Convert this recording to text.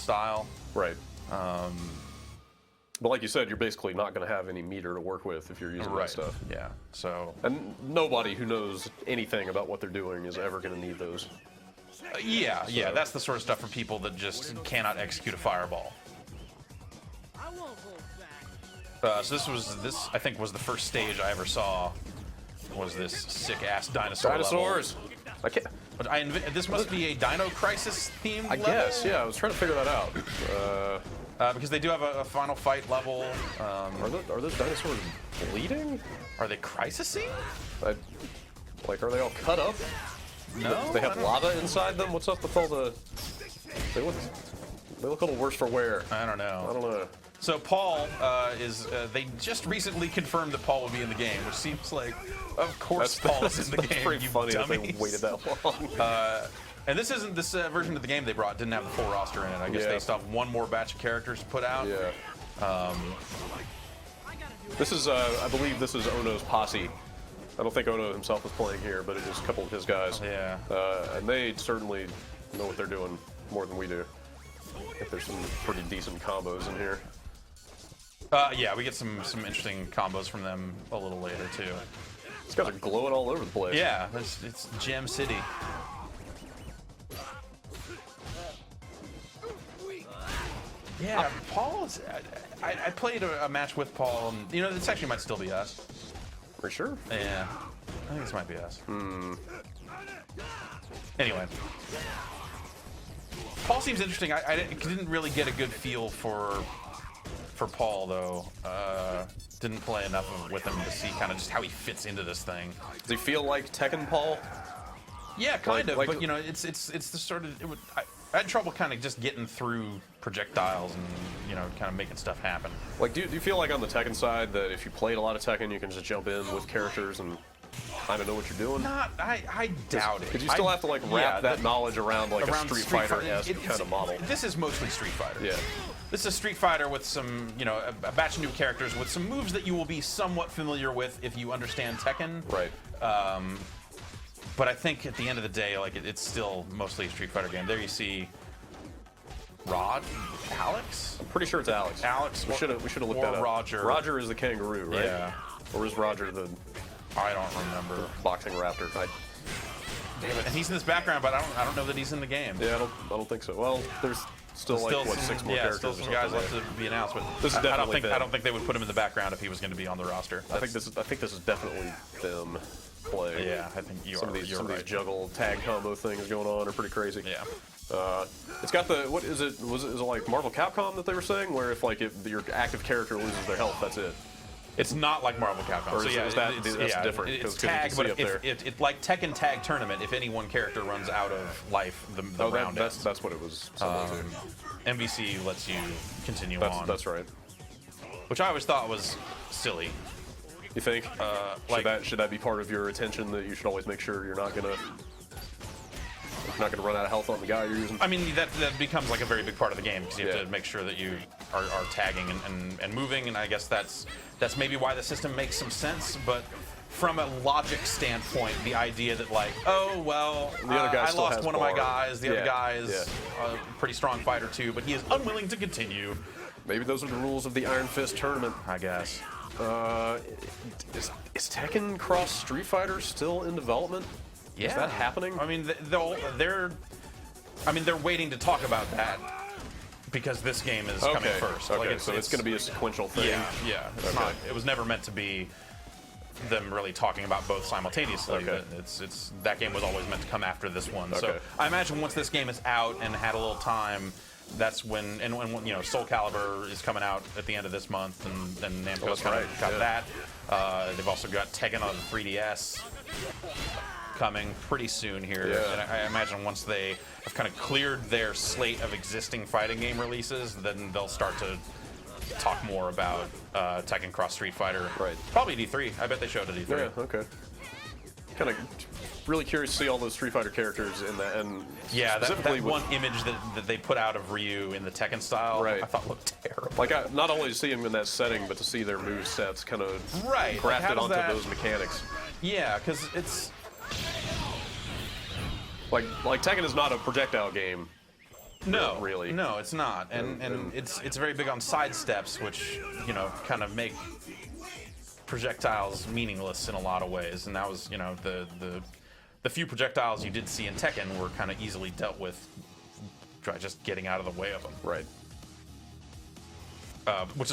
style. Right. But like you said, you're basically not going to have any meter to work with if you're using that stuff. Yeah. So. And nobody who knows anything about what they're doing is ever going to need those. Yeah. That's the sort of stuff for people that just cannot execute a fireball. So this I think was the first stage I ever saw. Was this sick ass dinosaur Dinosaurs. level. I can't. But this must be a Dino Crisis themed level? Guess. Yeah, I was trying to figure that out. Because they do have a final fight level. Are those dinosaurs bleeding? Are they crisising? Like, are they all cut up? No. They have lava inside them. What's up with all the? They look a little worse for wear. I don't know. I don't know. So Paul they just recently confirmed that Paul will be in the game, which seems like, of course, Paul is in the game. That's pretty funny that they dummies. waited that long. And this version of the game they brought didn't have the full roster in it. I guess they still have one more batch of characters to put out. Yeah. This is, I believe, this is Ono's posse. I don't think Ono himself was playing here, but it is a couple of his guys. Yeah. And they certainly know what they're doing more than we do. I think there's some pretty decent combos in here. Yeah, we get some interesting combos from them a little later too. These guys are glowing all over the place. Yeah, it's Gem City. Yeah, Paul's. I played a match with Paul, and you know this actually might still be us. For sure. Yeah, I think this might be us. Anyway, Paul seems interesting. I didn't really get a good feel for Paul though. Didn't play enough with him to see kind of just how he fits into this thing. Does he feel like Tekken Paul? Yeah, kind of. But you know, it's the sort of I had trouble kind of just getting through projectiles and you know kind of making stuff happen. Like, do you feel like on the Tekken side that if you played a lot of Tekken, you can just jump in with characters and kind of know what you're doing? Not, I doubt it. Because you still have to like wrap that knowledge around like around a Street Fighter-esque kind of model. This is mostly Street Fighter. Yeah. This is Street Fighter with some, you know, a batch of new characters with some moves that you will be somewhat familiar with if you understand Tekken. Right. But I think at the end of the day, like it's still mostly a Street Fighter game. There you see Alex? I'm pretty sure it's Alex. Alex. We should have looked that up. Roger. Roger is the kangaroo, right? Yeah. Or is Roger the I don't remember. boxing raptor? Damn it. And he's in this background, but I don't know that he's in the game. Yeah, I don't think so. Well, there's still like what, 6 more characters. Still some guys left to be announced, but this is definitely I don't think they would put him in the background if he was going to be on the roster. I think this is definitely them playing. Yeah, I think some of these juggle tag combo things going on are pretty crazy. Yeah. It's got the what is it? Was it like Marvel Capcom that they were saying, where if your active character loses their health, that's it. It's not like Marvel Capcom. Or so yeah, that's different. It's tag, but if like Tekken Tag Tournament, if any one character runs out of life, the round ends. That's what it was. MVC lets you continue on. That's right. Which I always thought was silly. You think? Should that be part of your attention that you should always make sure you're not gonna run out of health on the guy you're using? I mean, that becomes like a very big part of the game because you have to make sure that you are tagging and moving, and I guess that's maybe why the system makes some sense, but from a logic standpoint, the idea that like, oh, well, I lost one of my guys, the other guy is a pretty strong fighter too, but he is unwilling to continue. Maybe those are the rules of the Iron Fist tournament. I guess. Is Tekken Cross Street Fighter still in development? Yeah. Is that happening? I mean, they're waiting to talk about that because this game is coming first. Okay, like so it's going to be a sequential thing. Yeah. It was never meant to be them really talking about both simultaneously. Okay. That game was always meant to come after this one. Okay. So I imagine once this game is out and had a little time, that's when you know Soul Calibur is coming out at the end of this month, and Namco's got that. They've also got Tekken on the 3DS coming pretty soon here. Yeah. And I imagine once they have kind of cleared their slate of existing fighting game releases, then they'll start to talk more about Tekken Cross Street Fighter. Right. Probably at E3. I bet they showed at E3. Yeah, okay. Kind of really curious to see all those Street Fighter characters in that. And yeah, that one image that they put out of Ryu in the Tekken style, I thought looked terrible. Like, not only to see them in that setting, but to see their move sets kind of grafted onto those mechanics. Yeah, because it's... Like Tekken is not a projectile game. No, really. No, it's not, and it's very big on side steps, which kind of make projectiles meaningless in a lot of ways. And that was the few projectiles you did see in Tekken were kind of easily dealt with by just getting out of the way of them. Right. Which is